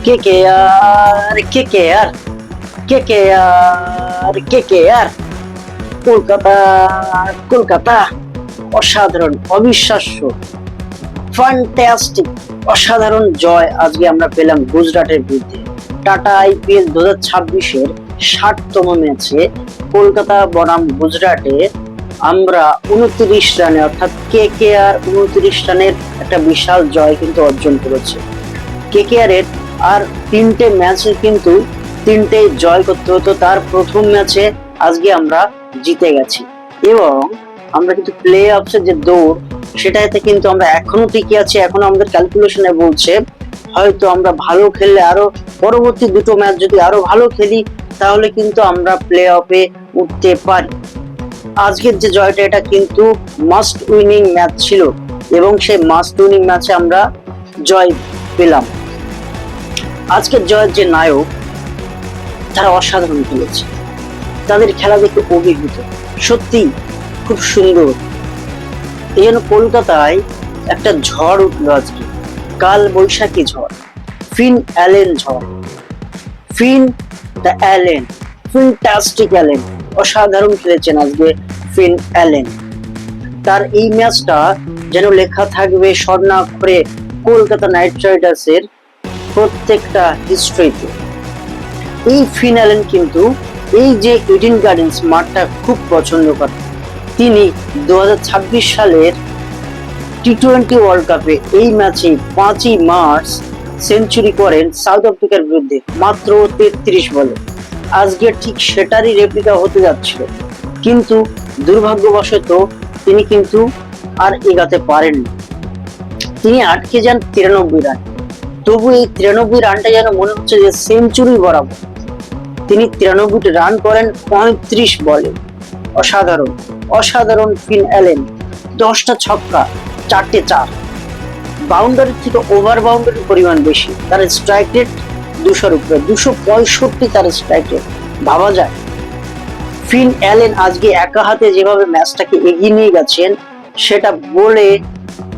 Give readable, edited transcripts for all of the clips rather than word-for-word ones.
KKR KKR KKR KKR Kolkata Kolkata অসাধারণ, অবিশ্বাস্য, fantastic, অসাধারণ জয় আজকে আমরা পেলাম গুজরাটের বিরুদ্ধে। টাটা আইপিএল 2026-এর 60তম ম্যাচে কলকাতা বনাম গুজরাটে আমরা 29 রানে অর্থাৎ কেকেআর 29 রানের একটা বিশাল জয় কিন্তু অর্জন করেছে। কেকেআর এর আর 3টে ম্যাচে কিন্তু 3টেই জয় করতে হতো, তার প্রথম ম্যাচে আজকে আমরা জিতে গেছি এবং আমরা কিন্তু প্লে অফসের যে দৌড় সেটাতে কিন্তু আমরা এখনো টিকে আছি। এখনো আমাদের ক্যালকুলেশনে বলছে হয়তো আমরা ভালো খেললে, আরো পরবর্তী দুটো ম্যাচ যদি আরো ভালো খেলি তাহলে কিন্তু আমরা প্লে অফে উঠতে পারি। আজকের যে জয়টা এটা কিন্তু মাস্ট উইনিং ম্যাচ ছিল এবং সেই মাস্ট উইনিং ম্যাচে আমরা জয় পেলাম। আজকের জয়ের যে নায়ক তারা অসাধারণ খেলেছে, তাদের খেলা দেখে অভিভূত, সত্যি খুব সুন্দর। এই জন্য কলকাতায় একটা ঝড় উঠলো আজকে, কাল বৈশাখী ঝড়, ফিন অ্যালেন ঝড়। ফিন দ্য অ্যালেন, ফ্যান্টাস্টিক অ্যালেন, অসাধারণ খেলেছেন আজকে ফিন অ্যালেন। তার এই ম্যাচটা যেন লেখা থাকবে স্বর্ণাক্ষরে কলকাতা নাইট রাইডার্সের প্রত্যেকটা হিস্ট্রিতে। এই ফিন অ্যালেন কিন্তু এই যে ইডেন গার্ডেন্স মাঠটা খুব পছন্দ করেন। তিনি 2026 সালের টি-20 ওয়ার্ল্ড কাপে এই ম্যাচে 5ই মার্চ সেঞ্চুরি করেন সাউথ আফ্রিকার বিরুদ্ধে মাত্র 33 বলে। আজকে ঠিক সেটারই রেপ্লিকা হতে যাচ্ছিল, কিন্তু দুর্ভাগ্যবশত তিনি কিন্তু আর এগাতে পারেননি। তিনি আটকে যান 93 রান। তবু এই 93 রানটা যেন মনে হচ্ছে যে সেঞ্চুরি বরাবর। তিনি 93 রান করেন 35 বলে। অসাধারণ, অসাধারণ ফিন অ্যালেন। 10টা ছক্কা, 4টে চার। বাউন্ডারির থেকে ওভার বাউন্ডারির পরিমাণ বেশি। তার স্ট্রাইক রেট 200-র উপরে, 265 তার স্ট্রাইক রেট। ভাবা যায় ফিন অ্যালেন আজকে একা হাতে যেভাবে ম্যাচটাকে এগিয়ে নিয়ে গেছেন সেটা বলে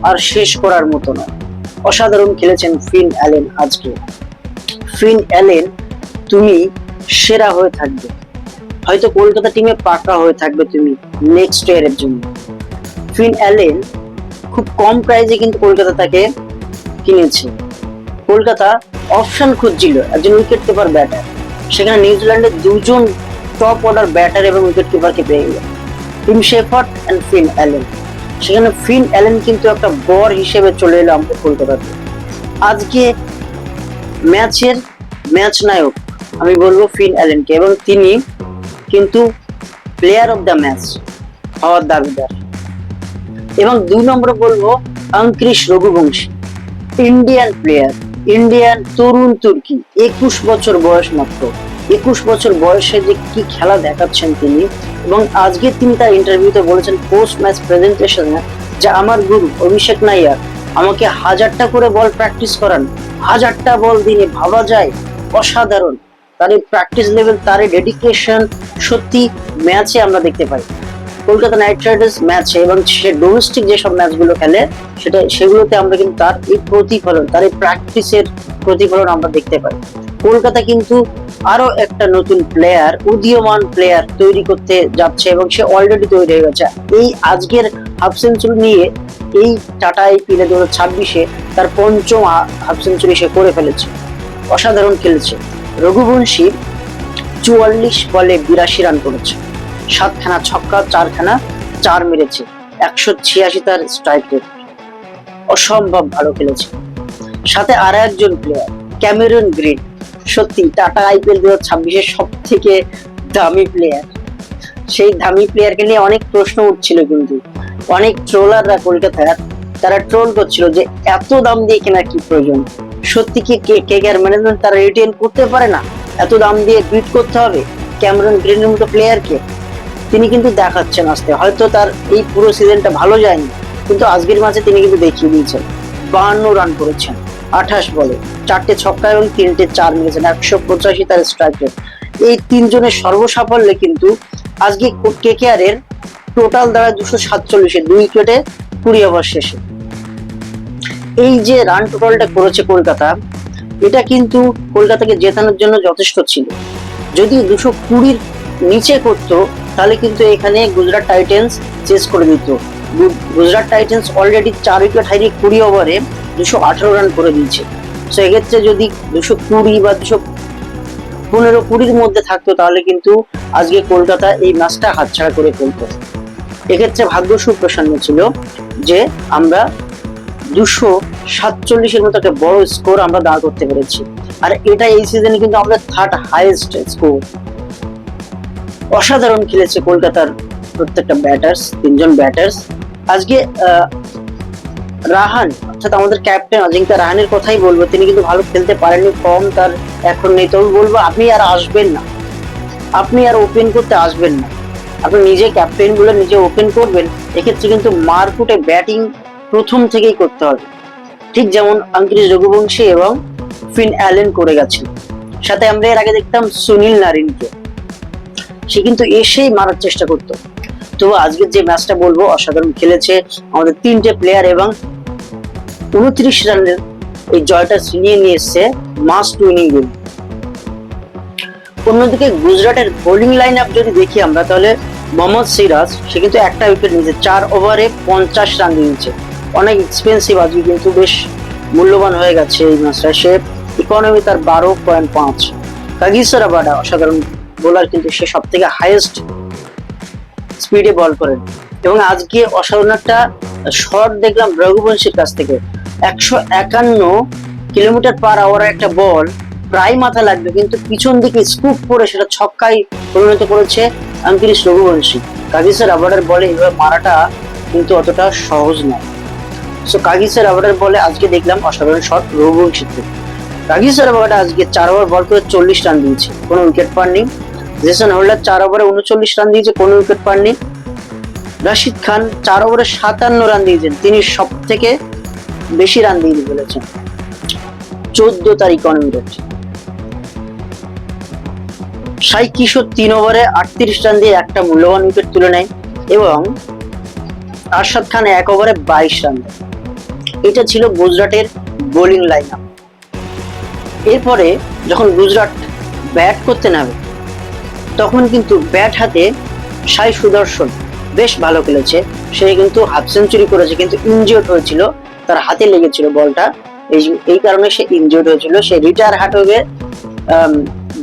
আর শেষ করার মতো নয়। অসাধারণ খেলেছেন ফিন অ্যালেন আজকে। ফিন অ্যালেন তুমি সেরা হয়ে থাকবে, হয়তো কলকাতা টিমে পাকা হয়ে থাকবে তুমি নেক্সট ইয়ারের জন্য। ফিন অ্যালেন খুব কম প্রাইসে কিন্তু কলকাতা তাকে কিনেছে। কলকাতা অপশন খুঁজছিল একজন উইকেট কিপার ব্যাটার, সেখানে নিউজিল্যান্ডের দুজন টপ অর্ডার ব্যাটার এবং উইকেট কিপারকে পেয়ে গেল, Tim Seifert and Finn Allen. সেখানে ফিন অ্যালেন কিন্তু একটা বর হিসেবে চলে এলো আমাদের কলকাতাতে। আজকে ম্যাচের ম্যাচ নায়ক আমি বলবো ফিন অ্যালেনকে, এবং তিনি কিন্তু প্লেয়ার অফ দ্য ম্যাচ হওয়ার দাবিদার। এবং 2 নম্বরে বলবো Angkrish Raghuvanshi, Indian player, Indian তরুণ তুর্কি, 21 বছর বয়স মাত্র। 21 বছর বয়সে যে কি খেলা দেখাচ্ছেন তিনি। এবং আজকে তিনি তার ইন্টারভিউতে বলেছেন পোস্ট ম্যাচ প্রেজেন্টেশনে যে আমার গুরু অভিষেক নাইয়ার আমাকে 1000টা করে বল প্র্যাকটিস করান, 1000টা বল দিনে। ভাবা যায় অসাধারণ তার এই প্র্যাকটিস লেভেল, তার এই ডেডিকেশন সত্যি ম্যাচে আমরা দেখতে পাই। কলকাতা নাইট রাইডার্স ম্যাচে এবং সে ডোমেস্টিক যেসব ম্যাচগুলো খেলে সেগুলোতে আমরা কিন্তু তার এই প্রতিফলন, তার এই প্র্যাকটিসের প্রতিফলন আমরা দেখতে পাই। কলকাতা কিন্তু আরো একটা নতুন প্লেয়ার, উদীয়মান প্লেয়ার তৈরি করতে যাচ্ছে এবং সে অলরেডি তৈরি হয়ে গেছে। এই আজকের হাফ সেঞ্চুরি নিয়ে এই টাটা আইপিএল 2026-এ তার 5ম হাফ সেঞ্চুরি সে করে ফেলেছে। অসাধারণ খেলেছে। রঘুবংশী 44 বলে 82 রান করেছে, 7খানা ছক্কা, 4খানা চার মেরেছে, 186 তার স্ট্রাইক রেট। অসম্ভব ভালো খেলেছে। সাথে আর একজন প্লেয়ার ক্যামেরন গ্রিন, সত্যি টাটা আইপিএল 2026-এর সব থেকে দামি প্লেয়ার। সেই দামি প্লেয়ারকে নিয়ে অনেক প্রশ্ন উঠছিল, কিন্তু অনেক ট্রোলাররা কলকাতার তারা ট্রোল করছিল যে এত দাম দিয়ে কেনার কি প্রয়োজন। সত্যি কি কেকেআর ম্যানেজমেন্ট তারা রিটেন করতে পারে না? এত দাম দিয়ে বিট করতে হবে ক্যামেরন গ্রিনের মতো প্লেয়ারকে? তিনি কিন্তু দেখাচ্ছেন আসতে, হয়তো তার এই পুরো সিজনটা ভালো যায়নি, কিন্তু আজকের ম্যাচে তিনি কিন্তু দেখিয়ে দিয়েছেন। 52 রান করেছেন 28 বলে, 4টে ছক্কা এবং 3টে চার মেরেছেন, 185 তার স্ট্রাইক রেট। এই 3 জনের সর্বসাফল্যে কিন্তু আজকে কেকেআর এর টোটাল দ্বারা 247-এ 2 উইকেটে 20 ওভার শেষে এই যে রান টোটালটা করেছে কলকাতা, এটা কিন্তু কলকাতাকে জেতানোর জন্য যথেষ্ট ছিল। যদি 220 নিচে করতো তাহলে কিন্তু এখানে গুজরাট টাইটেন্স চেস করে দিত। গুজরাট টাইটেন্স অলরেডি 4 উইকেট হারিয়ে 20 ওভারে 218 রান করে দিয়েছে। তো এক্ষেত্রে যদি 220 বা 215-20 মধ্যে থাকতো তাহলে কিন্তু আজকে কলকাতা এই ম্যাচটা হাতছাড়া করে ফেলতো। এক্ষেত্রে ভাগ্য সুপ্রসন্ন ছিল যে আমরা 247-এর মতো একটা বড় স্কোর আমরা দাঁড় করতে পেরেছি। আর এটা এই সিজনে কিন্তু আমাদের থার্ড হাইয়েস্ট স্কোর। অসাধারণ খেলেছে কলকাতার প্রত্যেকটা ব্যাটার্স, 3জন ব্যাটার্স। আজকে রাহান অর্থাৎ আমাদের ক্যাপ্টেন অজিঙ্কা রাহানের কথাই বলবো, তিনি কিন্তু ভালো খেলতে পারেননি, ফর্ম তার এখন নেই। তবে বলবো আপনি আর আসবেন না, আপনি আর ওপেন করতে আসবেন না, আপনি নিজে ক্যাপ্টেন বলে নিজে ওপেন করবেন। এক্ষেত্রে কিন্তু মারকুটে ব্যাটিং প্রথম থেকেই করতে হবে, ঠিক যেমন আঙ্কিশ রঘুবংশী এবং ফিন অ্যালেন করে গেছে। সাথে আমরা এর আগে দেখতাম সুনীল নারিনকে, সে কিন্তু এসেই মারার চেষ্টা করতো। তো আজকের যে ম্যাচটা বলবো অসাধারণ খেলেছে আমাদের 3টে প্লেয়ার এবং 29 রানের এই জয়টা ছিনিয়ে নিয়ে এসছে মাস্ট উইনিং গেম। অন্যদিকে গুজরাটের বোলিং লাইন আপ যদি দেখি আমরা, তাহলে মোহাম্মদ সিরাজ সে কিন্তু একটা উইকেট নিয়েছে, 4 ওভারে 50 রান দিয়েছে। অনেক এক্সপেন্সিভ, আজকে কিন্তু বেশ মূল্যবান হয়ে গেছে এই ম্যাচটা। সে ইকোনমি তার 12.5। কাগিসো রাবাডা অসাধারণ বোলার, কিন্তু সে সব থেকে হাইয়েস্ট স্পিডে বল করেন। এবং আজকে অসাধারণ একটা শট দেখলাম রঘুবংশীর কাছ থেকে, 151 কিলোমিটার পার আওয়ারের একটা বল প্রায় মাথা লাগবে, কিন্তু পিছন দিকে স্কুপ করে সেটা ছক্কায় পরিণত করেছে আঙ্কিশ রঘুবংশী। কাগিসো রাবাডার বলে এভাবে মারাটা কিন্তু অতটা সহজ নয়। সো কাগিসো রাবাডার বলে আজকে দেখলাম অসাধারণ শট রঘুবংশীর থেকে। কাগিসো রাবাডা আজকে 4 ওভার বল করে 40 রান দিয়েছে, কোনো উইকেট পাননি। জেসন হোল্ডার 4 ওভারে 39 রান দিয়েছে, কোনো উইকেট পাননি। রাশিদ খান 4 ওভারে 57 রান দিয়েছেন, তিনি সব থেকে বেশি রান দিয়ে ফেলেছেন, 14 তার ইকোনমি রেট। সাই কিশোর 3 ওভারে 38 রান দিয়ে একটা মূল্যবান উইকেট তুলে নেয় এবং আরশাদ খান 1 ওভারে 22 রান দেয়। এটা ছিল গুজরাটের বোলিং লাইন আপ। এরপরে যখন গুজরাট ব্যাট করতে নামে তখন কিন্তু ব্যাট হাতে সাই সুদর্শন বেশ ভালো খেলেছে। সে কিন্তু হাফ সেঞ্চুরি করেছে, কিন্তু ইনজিওর্ড হয়েছিল, তার হাতে লেগেছিল বলটা, এই কারণে সে ইনজিওর্ড হয়েছিল। সে রিটায়ার হাট হয়ে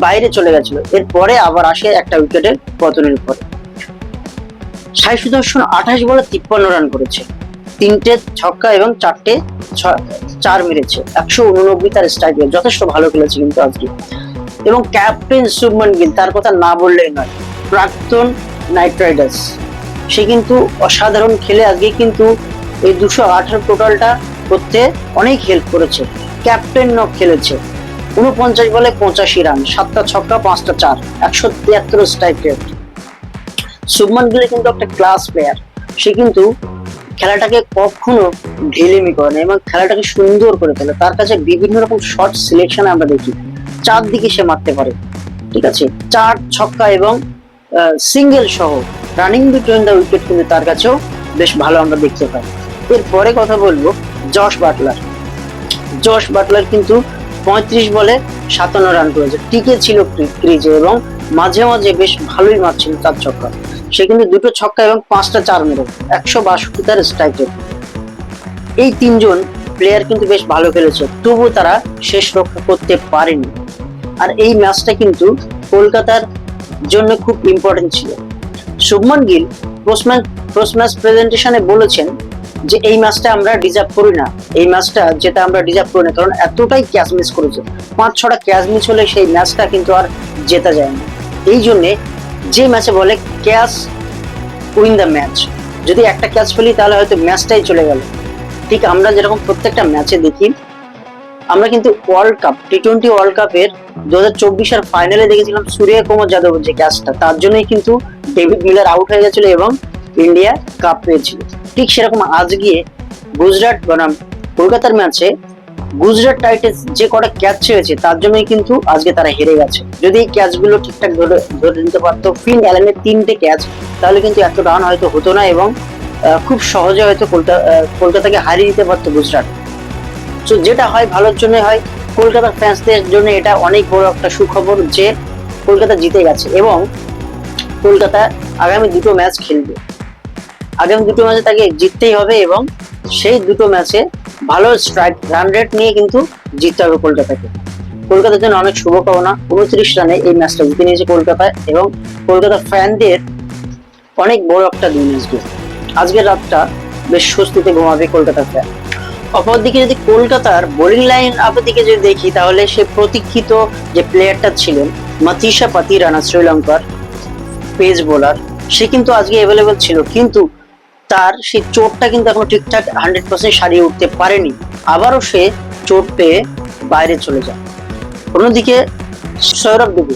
বাইরে চলে গেছিল, এরপরে আবার আসে একটা উইকেটের পতনের পরে। সাই সুদর্শন 28 বলে 53 রান করেছে, 3টে ছক্কা এবং 4টে চার মেরেছে, 189 তার স্ট্রাইক রেট, যথেষ্ট ভালো খেলেছে কিন্তু আজকে। এবং ক্যাপ্টেন শুভমান গিল, তার কথা না বললেই নয়, প্রাক্তন নাইট রাইডার্স, সে কিন্তু অসাধারণ খেলে আজকে কিন্তু এই 218 টোটালটা করতে অনেক হেল্প করেছে। ক্যাপ্টেন নক খেলেছে, 49 বলে 85 রান, 7টা ছক্কা 5টা চার, 173 স্ট্রাইক রেট। শুভমান গিল কিন্তু একটা ক্লাস প্লেয়ার, সে কিন্তু খেলাটাকে কখনো ঢিলেমি করে না এবং খেলাটাকে সুন্দর করে তোলে। তার কাছে বিভিন্ন রকম শট সিলেকশন আমরা দেখি, 4 দিকে সে মারতে পারে, ঠিক আছে, 4 ছক্কা এবং সিঙ্গেল সহ রানিং বিটুইন দ্য উইকেট কিন্তু তার কাছেও বেশ ভালো আমরা দেখতে পাই। এরপরে কথা বলবো জশ বাটলার। জশ বাটলার কিন্তু 35 বলে 57 রান করেছে, টিকে ছিল ক্রিজে এবং মাঝে মাঝে বেশ ভালোই মারছিল তার ছক্কা। সে কিন্তু 2টো ছক্কা এবং 5টা চার মেরে 162 তার স্ট্রাইক রেট। এই 3জন প্লেয়ার কিন্তু বেশ ভালো খেলেছে, তবু তারা শেষ রক্ষা করতে পারেনি। আর এই ম্যাচটা কিন্তু কলকাতার জন্য খুব ইম্পর্টেন্ট ছিল। শুভমান গিল পোস্ট ম্যাচ প্রেজেন্টেশনে বলেছেন যে এই ম্যাচটা আমরা ডিজার্ভ করি না, এই ম্যাচটা যেটা আমরা ডিজার্ভ করি না, কারণ এতটাই ক্যাচ মিস করেছে, 5-6টা ক্যাচ মিস হলে সেই ম্যাচটা কিন্তু আর জেতা যায় না। এই জন্যে যে ম্যাচে বলে ক্যাচ উইন দ্য ম্যাচ, যদি একটা ক্যাচ ফেলি তাহলে হয়তো ম্যাচটাই চলে গেল। ঠিক আমরা যেরকম প্রত্যেকটা ম্যাচে দেখি, আমরা কিন্তু ওয়ার্ল্ড কাপ টি20 ওয়ার্ল্ড কাপের 2024 ফাইনালে দেখেছিলাম সূর্য কুমার যাদব যে ক্যাচটা, তার জন্যই কিন্তু ডেভিড মিলার আউট হয়ে গেছিল এবং ইন্ডিয়া কাপ পেয়েছিল। ঠিক সেরকম আজকে গুজরাট বনাম কলকাতার ম্যাচে গুজরাট টাইটেন্স যে কটা ক্যাচ ছেড়েছে তার জন্যই কিন্তু আজকে তারা হেরে গেছে। যদি এই ক্যাচগুলো ঠিকঠাক ধরে নিতে পারতো ফিন অ্যালেনের 3টে ক্যাচ, তাহলে কিন্তু এত রান হয়তো হতো না এবং খুব সহজে হয়তো কলকাতাকে হারিয়ে দিতে পারতো গুজরাট। তো যেটা হয় ভালোর জন্য হয়, কলকাতার ফ্যান্সদের জন্য এটা অনেক বড় একটা সুখবর যে কলকাতা জিতে গেছে এবং কলকাতা আগামী দুটো ম্যাচ খেলবে। আগামী দুটো ম্যাচে তাকে জিততেই হবে এবং সেই দুটো ম্যাচে ভালো স্ট্রাইক রান রেট নিয়ে কিন্তু জিততে হবে কলকাতাকে। কলকাতার জন্য অনেক শুভকামনা। 29 রানে এই ম্যাচটা জিতে নিয়েছে কলকাতা এবং কলকাতা ফ্যানদের অনেক বড় একটা দিন আজকে। আজকের রাতটা বেশ স্বস্তিতে ঘুমাবে কলকাতার ফ্যান। অপরদিকে যদি কলকাতার বোলিং লাইন আপের দিকে যদি দেখি তাহলে সে প্রতীক্ষিত যে প্লেয়ারটা ছিলেন মাতিসা পাতিরানা, শ্রীলঙ্কার পেস বোলার, সে কিন্তু আজকে অ্যাভেলেবেল ছিল, কিন্তু তার সেই চোটটা কিন্তু এখনো ঠিকঠাক 100% সারিয়ে উঠতে পারেনি। আবারও সে চোট পেয়ে বাইরে চলে যায়। অন্যদিকে সৌরভ দুবে,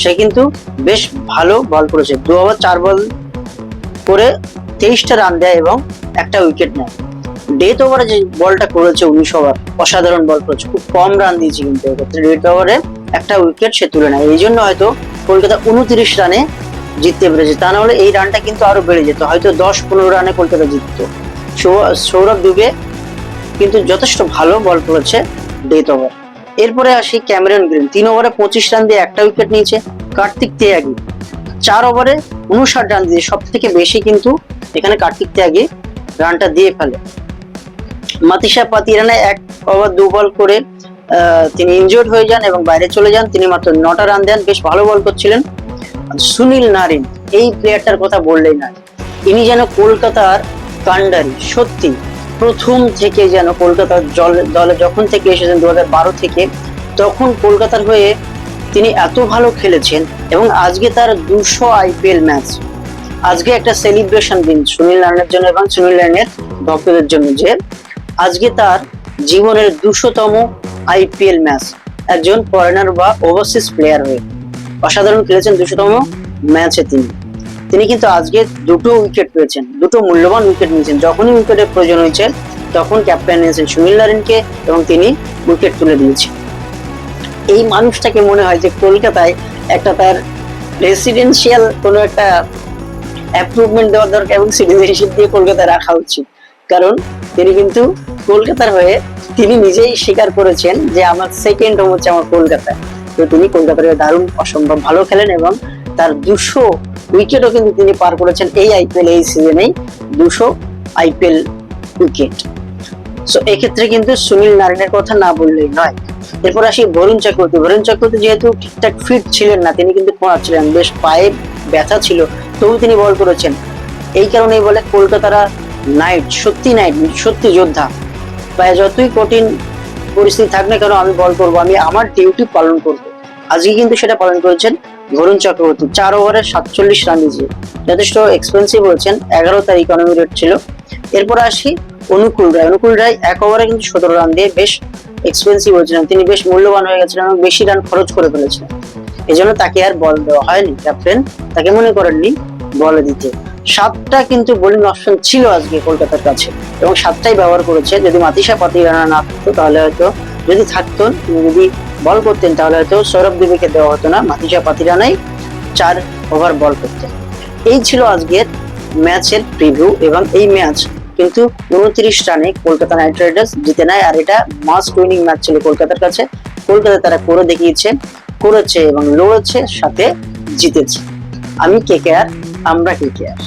সে কিন্তু বেশ ভালো বল করেছে, 2 ওভার 4 বল করে 23টা রান দেয় এবং একটা উইকেট নেয়। ডেথ ওভারে যে বলটা করেছে 19 ওভার, অসাধারণ বল করেছে, খুব কম রান দিয়েছে কিন্তু এক্ষেত্রে ডেথ ওভারে একটা উইকেট সে তুলে নেয়। এই জন্য হয়তো কলকাতা 29 রানে জিততে পেরেছে, তা নাহলে এই রানটা কিন্তু আরো বেড়ে যেত, হয়তো 10-15 রানে কলকাতা জিতত। সৌরভ দুবে কিন্তু যথেষ্ট ভালো বল করেছে ডেথ ওভার। এরপরে আসি ক্যামেরন গ্রিন, 3 ওভারে 25 রান দিয়ে একটা উইকেট নিয়েছে। কার্তিক তিয়াগি 4 ওভারে 59 রান দিয়ে সব থেকে বেশি কিন্তু এখানে কার্তিক তিয়াগি রানটা দিয়ে ফেলে। মাতিসা পাতিরানা 1 ওভার 2 বল করে তিনি ইনজুর্ড হয়ে যান এবং বাইরে চলে যান। তিনি মাত্র 9টা রান দেন, বেশ ভালো বল করছিলেন। সুনীল নারিন, এই প্লেয়ারটার কথা বললেই না, ইনি যেন কলকাতার কান্ডারি। সত্যি প্রথম থেকে যেন কলকাতার দলে যখন থেকে এসেছেন 2012 থেকে, তখন কলকাতার হয়ে তিনি এত ভালো খেলেছেন এবং আজকে তার 200 আইপিএল ম্যাচ। আজকে একটা সেলিব্রেশন দিন সুনীল নারিনের জন্য এবং সুনীল নারিনের ভক্তদের জন্য, যে আজকে তার জীবনের 200তম আইপিএল ম্যাচ, একজন ফরেনার বা ওভারসিজ প্লেয়ার হয়ে অসাধারণ খেলেছেন 200তম ম্যাচে। তিনি কিন্তু আজকে 2টো উইকেট পেয়েছেন, 2টো মূল্যবান উইকেট নিয়েছেন। যখনই উইকেটের প্রয়োজন হয়েছে তখন ক্যাপ্টেন নিয়েছেন সুনীল নারিনকে এবং তিনি উইকেট তুলে দিয়েছেন। এই মানুষটাকে মনে হয় যে কলকাতায় একটা তার রেসিডেন্সিয়াল কোনো একটা অ্যাপ্রুভমেন্ট দেওয়ার দরকার এবং সিটিজেনশিপ দিয়ে কলকাতায় রাখা উচিত, কারণ তিনি কিন্তু কলকাতার হয়ে তিনি নিজেই স্বীকার করেছেন যে আমার সেকেন্ড হোম হচ্ছে আমার কলকাতা। তো তিনি কলকাতার হয়ে দারুণ অসম্ভব ভালো খেলেন এবং তার 200 উইকেটও কিন্তু তিনি পার করেছেন এই আইপিএল, এই সিজনেই 200 আইপিএল উইকেট। সো এক্ষেত্রে কিন্তু সুনীল নারিনের কথা না বললেই নয়। এরপর আসি বরুণ চক্রবর্তী। বরুণ চক্রবর্তী যেহেতু ঠিকঠাক ফিট ছিলেন না, তিনি কিন্তু খোঁড়াচ্ছিলেন, বেশ পায়ে ব্যথা ছিল, তবু তিনি বল করেছেন। এই কারণেই বলে কলকাতারা নাইট, সত্যি যোদ্ধা। প্রায় যতই কঠিন পরিস্থিতি থাক না কেন আমি বল করবো, আমি আমার ডিউটি পালন করবো। আজকে কিন্তু সেটা পালন করেছেন বরুণ চক্রবর্তী। 4 ওভারে 47 রান দিয়েছে, যথেষ্ট এক্সপেন্সিভ হয়েছেন। 11 তার ইকোনমি রেট ছিল। এরপর আসি অনুকূল রায়। অনুকূল রায় 1 ওভারে কিন্তু 17 রান দিয়ে বেশ এক্সপেন্সিভ হয়েছিলেন, তিনি বেশ মূল্যবান হয়ে গেছিলেন এবং বেশি রান খরচ করে ফেলেছিলেন। এই জন্য তাকে আর বল দেওয়া হয়নি, ক্যাপ্টেন তাকে মনে করেননি বলে দিতে। 7টা কিন্তু বোলিং অপশন ছিল আজকে কলকাতার কাছে এবং 7টাই ব্যবহার করেছে। যদি মাতিসা পাতিরানা না থাকতো তাহলে হয়তো, যদি থাকতো যদি বল করতেন তাহলে হয়তো সৌরভ দুবেকে দেওয়া হতো না, মাতিসা পাতিরানাই 4 ওভার বল করতেন। এই ছিল আজকের ম্যাচের প্রিভিউ এবং এই ম্যাচ কিন্তু 29 রানে কলকাতা নাইট রাইডার্স জিতে নেয়। আর এটা মাস্ট উইনিং ম্যাচ ছিল কলকাতার কাছে। কলকাতা তারা করে দেখিয়েছে, করেছে এবং লড়েছে, সাথে জিতেছে। আমি KKR, আমরা KKR।